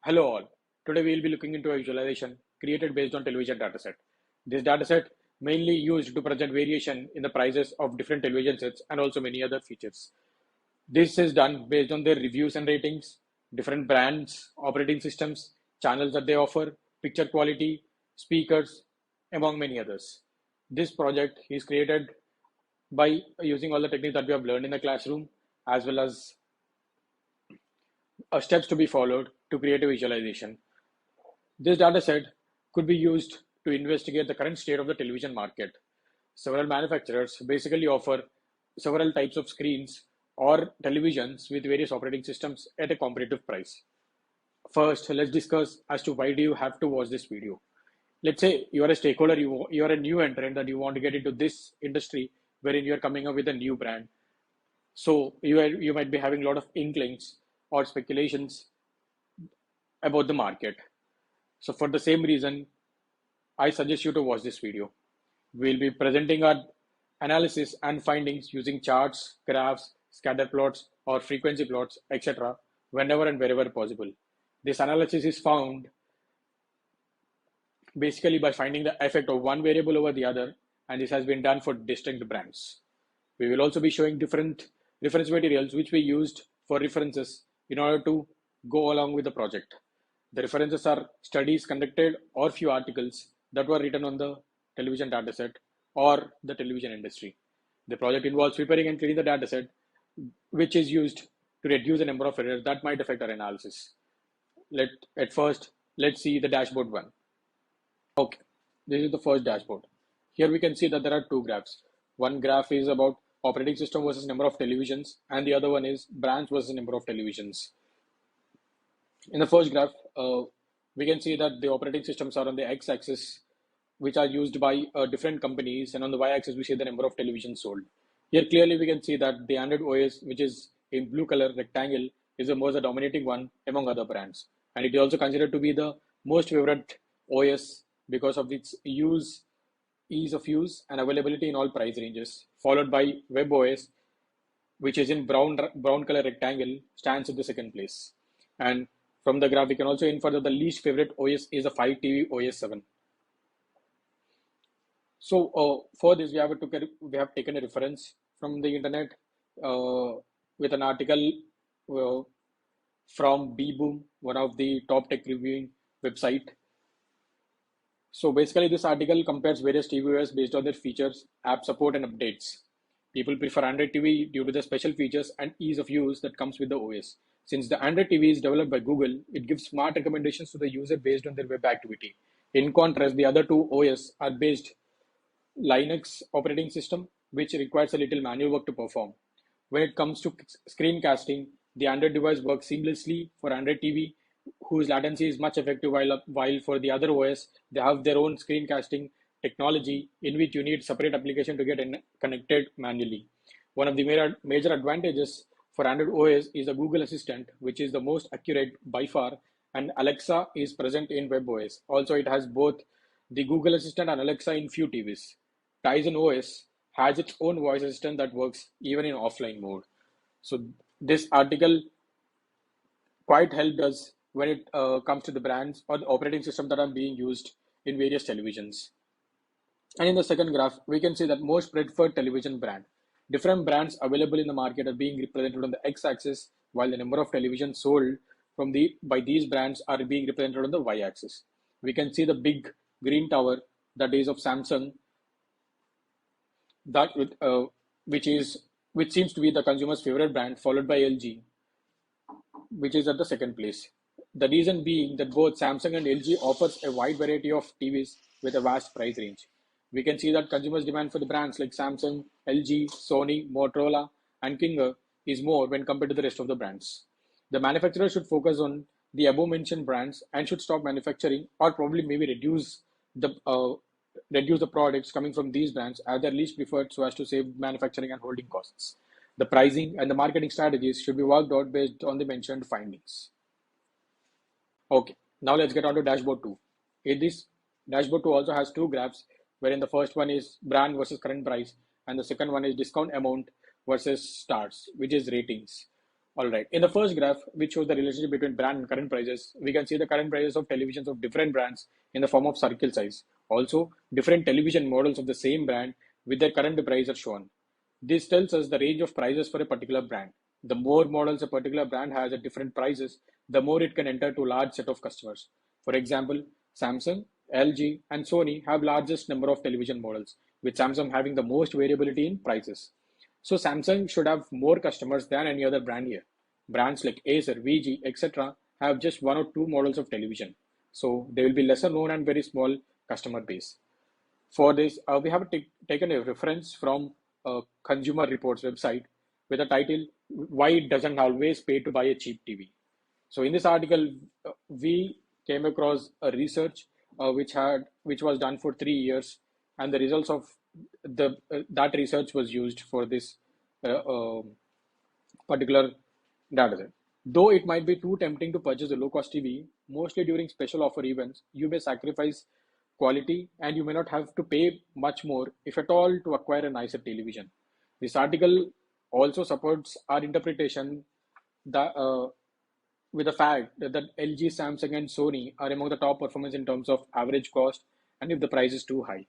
Hello all. Today we will be looking into a visualization created based on television dataset. This dataset mainly used to project variation in the prices of different television sets and also many other features. This is done based on their reviews and ratings, different brands, operating systems, channels that they offer, picture quality, speakers, among many others. This project is created by using all the techniques that we have learned in the classroom as well as steps to be followed to create a visualization. This dataset could be used to investigate the current state of the television market. Several manufacturers basically offer several types of screens or televisions with various operating systems at a competitive price. First, let's discuss as to why do you have to watch this video. Let's say you are a stakeholder, you are a new entrant that you want to get into this industry wherein you are coming up with a new brand. So you might be having a lot of inklings or speculations about the market. So for the same reason, I suggest you to watch this video. We'll be presenting our analysis and findings using charts, graphs, scatter plots, or frequency plots, etc., whenever and wherever possible. This analysis is found basically by finding the effect of one variable over the other, and this has been done for distinct brands. We will also be showing different reference materials which we used for references in order to go along with the project. The references are studies conducted or few articles that were written on the television dataset or the television industry. The project involves preparing and cleaning the dataset, which is used to reduce the number of errors that might affect our analysis. Let's see the dashboard one. Okay, this is the first dashboard. Here we can see that there are two graphs. One graph is about operating system versus number of televisions, and the other one is brands versus number of televisions. In the first graph, we can see that the operating systems are on the x-axis, which are used by different companies, and on the y-axis we see the number of televisions sold. Here clearly we can see that the Android OS, which is in blue color rectangle, is the most dominating one among other brands, and it is also considered to be the most favorite OS because of its ease of use and availability in all price ranges, followed by Web OS, which is in brown color rectangle, stands at the second place. And from the graph, we can also infer that the least favorite OS is the Fire TV OS 7. So for this, we have taken a reference from the internet with an article from Bboom, one of the top tech reviewing website. So basically, this article compares various TV OS based on their features, app support, and updates. People prefer Android TV due to the special features and ease of use that comes with the OS. Since the Android TV is developed by Google, it gives smart recommendations to the user based on their web activity. In contrast, the other two OS are based Linux operating system, which requires a little manual work to perform. When it comes to screencasting, the Android device works seamlessly for Android TV, whose latency is much effective, while for the other OS, they have their own screencasting technology in which you need separate application to get connected manually. One of the major advantages for Android OS is the Google Assistant, which is the most accurate by far, and Alexa is present in Web OS. Also, it has both the Google Assistant and Alexa in few TVs. Tizen OS has its own voice assistant that works even in offline mode. So this article quite helped us when it comes to the brands or the operating system that are being used in various televisions. And in the second graph, we can see that most preferred television brand. Different brands available in the market are being represented on the x-axis, while the number of televisions sold by these brands are being represented on the y-axis. We can see the big green tower that is of Samsung, which seems to be the consumer's favorite brand, followed by LG, which is at the second place. The reason being that both Samsung and LG offers a wide variety of TVs with a vast price range. We can see that consumers' demand for the brands like Samsung, LG, Sony, Motorola, and Kinger is more when compared to the rest of the brands. The manufacturer should focus on the above mentioned brands and should stop manufacturing or probably maybe reduce the products coming from these brands as they're least preferred so as to save manufacturing and holding costs. The pricing and the marketing strategies should be worked out based on the mentioned findings. Okay, now let's get on to dashboard 2. In this dashboard 2 also has two graphs, wherein the first one is brand versus current price and the second one is discount amount versus stars, which is ratings. All right. In the first graph, which shows the relationship between brand and current prices, we can see the current prices of televisions of different brands in the form of circle size. Also, different television models of the same brand with their current price are shown. This tells us the range of prices for a particular brand. The more models a particular brand has at different prices, the more it can enter to a large set of customers. For example, Samsung, LG, and Sony have largest number of television models, with Samsung having the most variability in prices. So Samsung should have more customers than any other brand here. Brands like Acer, VG, etc. have just one or two models of television. So they will be lesser known and very small customer base. For this, we have taken a reference from Consumer Reports website with a title, Why It Doesn't Always Pay to Buy a Cheap TV. So in this article, we came across a research which was done for 3 years, and the results of the that research was used for this uh, um particular data set. Though it might be too tempting to purchase a low cost TV, mostly during special offer events, you may sacrifice quality and you may not have to pay much more, if at all, to acquire a nicer television. This article also supports our interpretation that, with the fact that LG, Samsung, and Sony are among the top performers in terms of average cost and if the price is too high.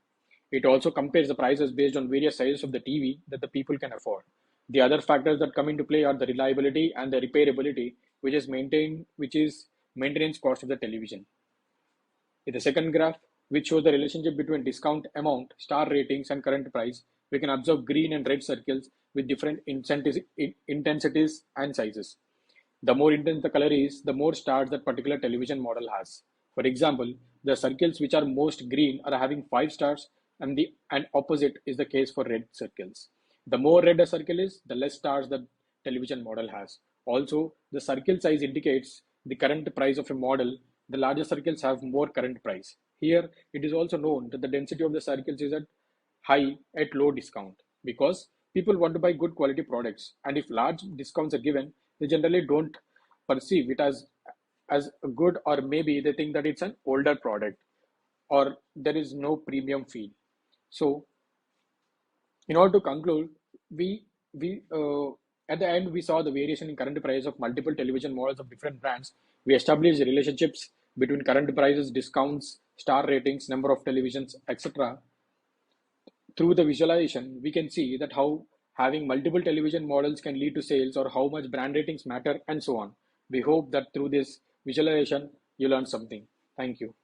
It also compares the prices based on various sizes of the TV that the people can afford. The other factors that come into play are the reliability and the repairability, which is maintenance cost of the television. In the second graph, which shows the relationship between discount amount, star ratings, and current price, we can observe green and red circles with different intensities and sizes. The more intense the color is, the more stars that particular television model has. For example, the circles which are most green are having 5 stars, and opposite is the case for red circles. The more red a circle is, the less stars the television model has. Also, the circle size indicates the current price of a model. The larger circles have more current price. Here, it is also known that the density of the circles is at high at low discount because people want to buy good quality products, and if large discounts are given, they generally don't perceive it as good, or maybe they think that it's an older product or there is no premium feel. So in order to conclude, we at the end we saw the variation in current price of multiple television models of different brands. We established relationships between current prices, discounts, star ratings, number of televisions, etc. Through the visualization, we can see that how having multiple television models can lead to sales, or how much brand ratings matter, and so on. We hope that through this visualization, you learn something. Thank you.